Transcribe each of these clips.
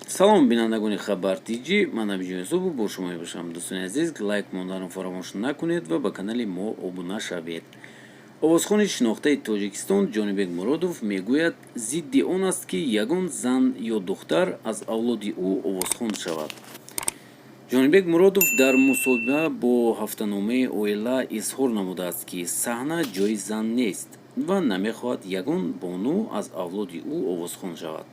салом бинандагони Хабар Тиҷи, ман Абиҷон Юсупов бо шумо мебошам. Дӯстони азиз, лайк монданро фаромӯш накунед ва ба канали мо обуна шавед. Овозхони шинохтаи Тоҷикистон Ҷонибек Муродов мегӯяд зидди он аст ки ягон зан ё духтар аз авлоди ӯ овозхон шавад. Ҷонибек Муродов дар мусоҳиба бо ҳафтаномаи Оила изҳор намудааст, ки саҳна ҷойи зан нест ва намехоҳад ягон бону аз авлоди ӯ овозхон шавад.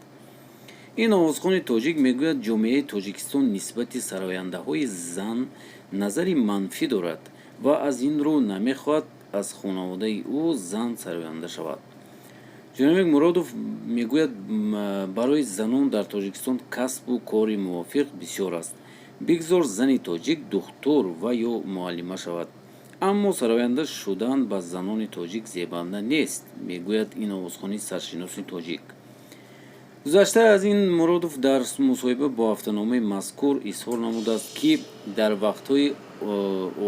ин овозхони тоҷик мегӯяд ҷомеаи Тоҷикистон нисбати сарояндаҳои зан назари манфӣ дорад ва аз ин рӯ намехоҳад аз хонаводаи ӯ зан сароянда шавад. Ҷонибек Муродов мегӯяд барои занон дар Тоҷикистон касбу кори мувофиқ бисёр аст. Бигзор зани тоҷик духтур ва ё муаллима шавад. Аммо сароянда шудан ба занони тоҷик зебанда нест, мегӯяд ин овозхони саршиноси тоҷик. гузашта аз ин Муродов дар мусоҳиба бо ҳафтаномаи мазкур изҳор намудааст, ки дар вақтҳои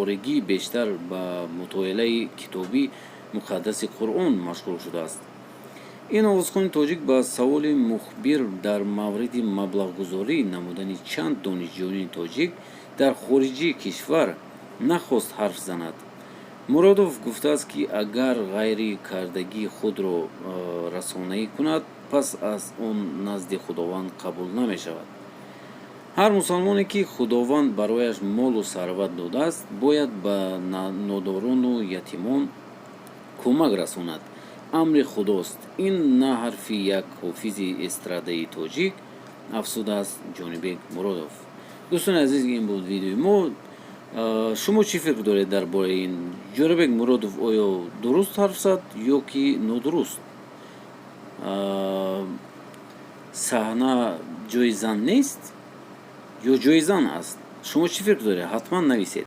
оригӣ бештар ба мутоилаи китоби муқаддаси Қуръон машғул шудааст. ин овозхони тоҷик ба саволи мухбир дар мавриди маблағгузорӣ намудани чанд донишҷӯёни тоҷик дар хориҷи кишвар нахост ҳарф занад. Муродов гуфтааст, ки агар ғайри кардагии худро расонаӣ кунад, пас аз он назди Худованд қабул намешавад. ҳар мусалмоне, ки Худованд барояш молу сарват додааст, бояд ба нодорону ятимон кӯмак расонад. амри худост. Ин на ҳарфи як ҳофизи эстрадаи тоҷик, афзудааст Ҷонибек Муродов. дӯстони азиз, ин буд видеои мо. шумо чӣ фикр доред дар бораи ин? Ҷонибек Муродов оё дуруст ҳарф зад ё ки нодуруст? саҳна ҷойи зан нест ё ҷойи зан аст? шумо чӣ фикр доред? ҳатман нависед.